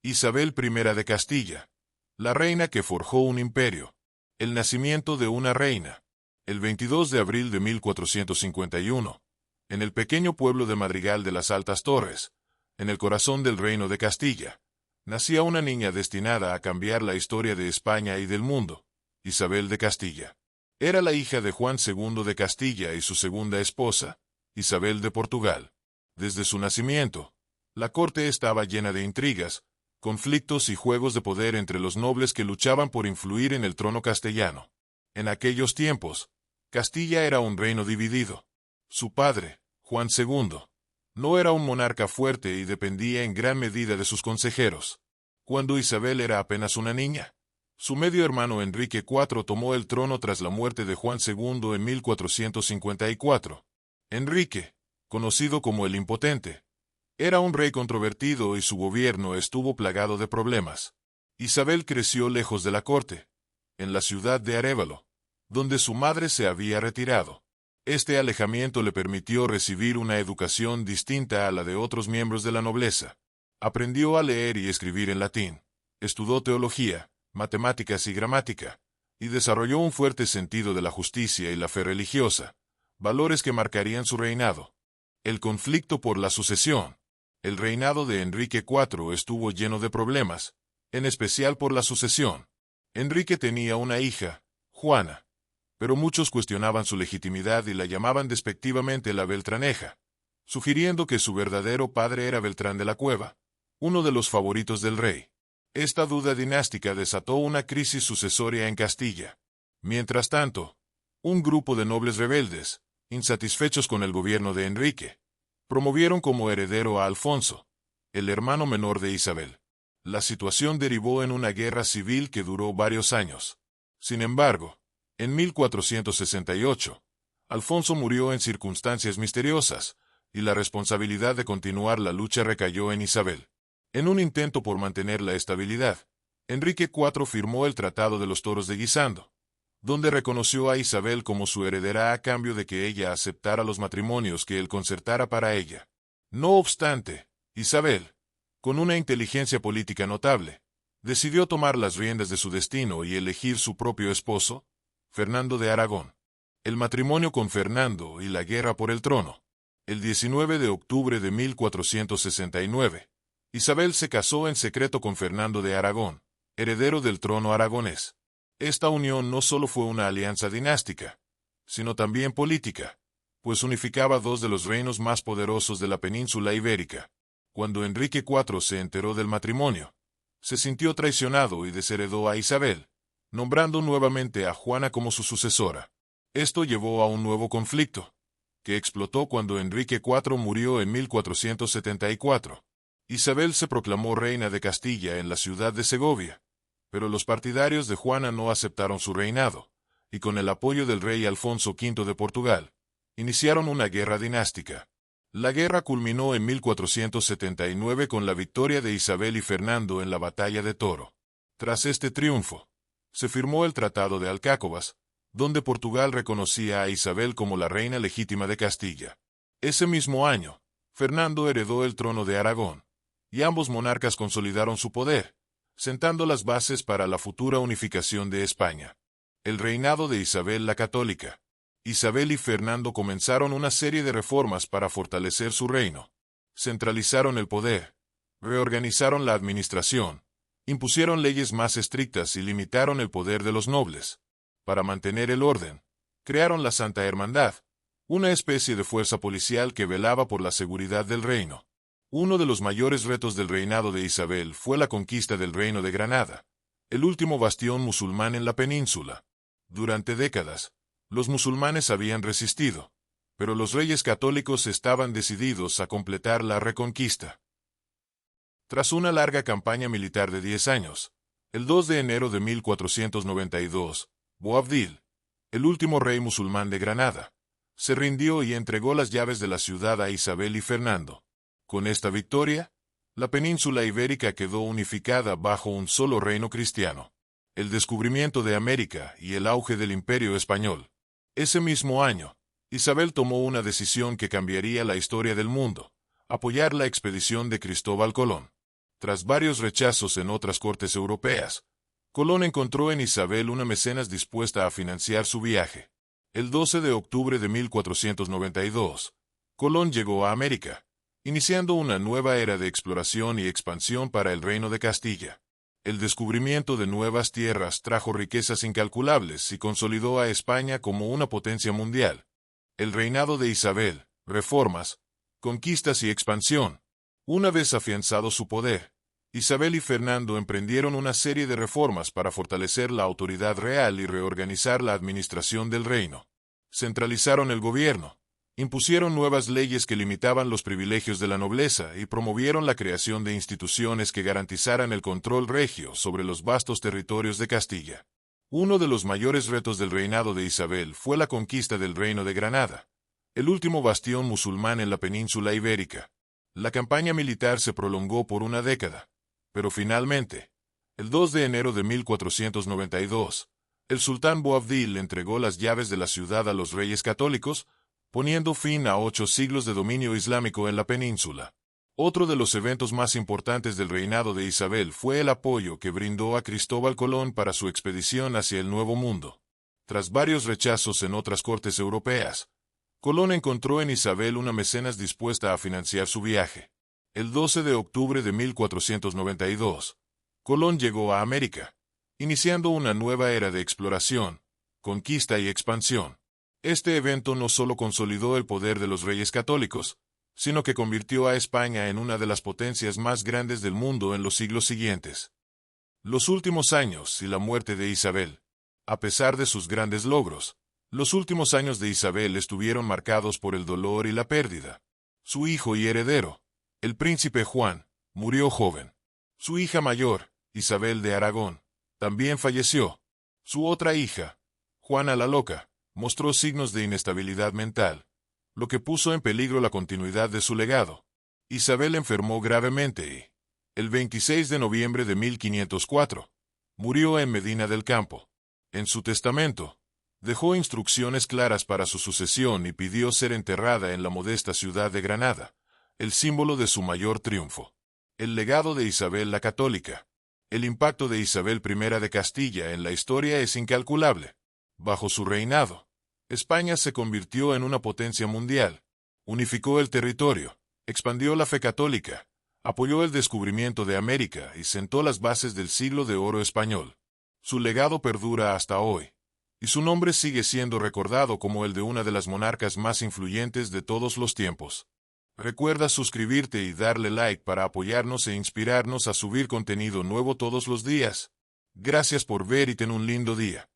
Isabel I de Castilla, la reina que forjó un imperio. El nacimiento de una reina. El 22 de abril de 1451, en el pequeño pueblo de Madrigal de las Altas Torres, en el corazón del reino de Castilla, nacía una niña destinada a cambiar la historia de España y del mundo, Isabel de Castilla. Era la hija de Juan II de Castilla y su segunda esposa, Isabel de Portugal. Desde su nacimiento, la corte estaba llena de intrigas, conflictos y juegos de poder entre los nobles que luchaban por influir en el trono castellano. En aquellos tiempos, Castilla era un reino dividido. Su padre, Juan II, no era un monarca fuerte y dependía en gran medida de sus consejeros. Cuando Isabel era apenas una niña, su medio hermano Enrique IV tomó el trono tras la muerte de Juan II en 1454. Enrique, conocido como el Impotente, era un rey controvertido y su gobierno estuvo plagado de problemas. Isabel creció lejos de la corte, en la ciudad de Arévalo, donde su madre se había retirado. Este alejamiento le permitió recibir una educación distinta a la de otros miembros de la nobleza. Aprendió a leer y escribir en latín, estudió teología, matemáticas y gramática, y desarrolló un fuerte sentido de la justicia y la fe religiosa, valores que marcarían su reinado. El conflicto por la sucesión. El reinado de Enrique IV estuvo lleno de problemas, en especial por la sucesión. Enrique tenía una hija, Juana, pero muchos cuestionaban su legitimidad y la llamaban despectivamente la Beltraneja, sugiriendo que su verdadero padre era Beltrán de la Cueva, uno de los favoritos del rey. Esta duda dinástica desató una crisis sucesoria en Castilla. Mientras tanto, un grupo de nobles rebeldes, insatisfechos con el gobierno de Enrique, promovieron como heredero a Alfonso, el hermano menor de Isabel. La situación derivó en una guerra civil que duró varios años. Sin embargo, en 1468, Alfonso murió en circunstancias misteriosas, y la responsabilidad de continuar la lucha recayó en Isabel. En un intento por mantener la estabilidad, Enrique IV firmó el Tratado de los Toros de Guisando, donde reconoció a Isabel como su heredera a cambio de que ella aceptara los matrimonios que él concertara para ella. No obstante, Isabel, con una inteligencia política notable, decidió tomar las riendas de su destino y elegir su propio esposo, Fernando de Aragón. El matrimonio con Fernando y la guerra por el trono. El 19 de octubre de 1469, Isabel se casó en secreto con Fernando de Aragón, heredero del trono aragonés. Esta unión no solo fue una alianza dinástica, sino también política, pues unificaba dos de los reinos más poderosos de la península ibérica. Cuando Enrique IV se enteró del matrimonio, se sintió traicionado y desheredó a Isabel, nombrando nuevamente a Juana como su sucesora. Esto llevó a un nuevo conflicto, que explotó cuando Enrique IV murió en 1474. Isabel se proclamó reina de Castilla en la ciudad de Segovia, pero los partidarios de Juana no aceptaron su reinado, y con el apoyo del rey Alfonso V de Portugal, iniciaron una guerra dinástica. La guerra culminó en 1479 con la victoria de Isabel y Fernando en la batalla de Toro. Tras este triunfo, se firmó el Tratado de Alcácobas, donde Portugal reconocía a Isabel como la reina legítima de Castilla. Ese mismo año, Fernando heredó el trono de Aragón, y ambos monarcas consolidaron su poder, sentando las bases para la futura unificación de España. El reinado de Isabel la Católica. Isabel y Fernando comenzaron una serie de reformas para fortalecer su reino. Centralizaron el poder, reorganizaron la administración, impusieron leyes más estrictas y limitaron el poder de los nobles. Para mantener el orden, crearon la Santa Hermandad, una especie de fuerza policial que velaba por la seguridad del reino. Uno de los mayores retos del reinado de Isabel fue la conquista del Reino de Granada, el último bastión musulmán en la península. Durante décadas, los musulmanes habían resistido, pero los reyes católicos estaban decididos a completar la reconquista. Tras una larga campaña militar de 10 años, el 2 de enero de 1492, Boabdil, el último rey musulmán de Granada, se rindió y entregó las llaves de la ciudad a Isabel y Fernando. Con esta victoria, la península ibérica quedó unificada bajo un solo reino cristiano. El descubrimiento de América y el auge del Imperio Español. Ese mismo año, Isabel tomó una decisión que cambiaría la historia del mundo: apoyar la expedición de Cristóbal Colón. Tras varios rechazos en otras cortes europeas, Colón encontró en Isabel una mecenas dispuesta a financiar su viaje. El 12 de octubre de 1492, Colón llegó a América, iniciando una nueva era de exploración y expansión para el Reino de Castilla. El descubrimiento de nuevas tierras trajo riquezas incalculables y consolidó a España como una potencia mundial. El reinado de Isabel, reformas, conquistas y expansión. Una vez afianzado su poder, Isabel y Fernando emprendieron una serie de reformas para fortalecer la autoridad real y reorganizar la administración del reino. Centralizaron el gobierno, impusieron nuevas leyes que limitaban los privilegios de la nobleza y promovieron la creación de instituciones que garantizaran el control regio sobre los vastos territorios de Castilla. Uno de los mayores retos del reinado de Isabel fue la conquista del Reino de Granada, el último bastión musulmán en la península ibérica. La campaña militar se prolongó por una década, pero finalmente, el 2 de enero de 1492, el sultán Boabdil entregó las llaves de la ciudad a los reyes católicos, poniendo fin a 8 siglos de dominio islámico en la península. Otro de los eventos más importantes del reinado de Isabel fue el apoyo que brindó a Cristóbal Colón para su expedición hacia el Nuevo Mundo. Tras varios rechazos en otras cortes europeas, Colón encontró en Isabel una mecenas dispuesta a financiar su viaje. El 12 de octubre de 1492, Colón llegó a América, iniciando una nueva era de exploración, conquista y expansión. Este evento no solo consolidó el poder de los reyes católicos, sino que convirtió a España en una de las potencias más grandes del mundo en los siglos siguientes. Los últimos años y la muerte de Isabel. A pesar de sus grandes logros, los últimos años de Isabel estuvieron marcados por el dolor y la pérdida. Su hijo y heredero, el príncipe Juan, murió joven. Su hija mayor, Isabel de Aragón, también falleció. Su otra hija, Juana la Loca, mostró signos de inestabilidad mental, lo que puso en peligro la continuidad de su legado. Isabel enfermó gravemente y, el 26 de noviembre de 1504, murió en Medina del Campo. En su testamento, dejó instrucciones claras para su sucesión y pidió ser enterrada en la modesta ciudad de Granada, el símbolo de su mayor triunfo. El legado de Isabel la Católica. El impacto de Isabel I de Castilla en la historia es incalculable. Bajo su reinado, España se convirtió en una potencia mundial, unificó el territorio, expandió la fe católica, apoyó el descubrimiento de América y sentó las bases del siglo de oro español. Su legado perdura hasta hoy, y su nombre sigue siendo recordado como el de una de las monarcas más influyentes de todos los tiempos. Recuerda suscribirte y darle like para apoyarnos e inspirarnos a subir contenido nuevo todos los días. Gracias por ver y ten un lindo día.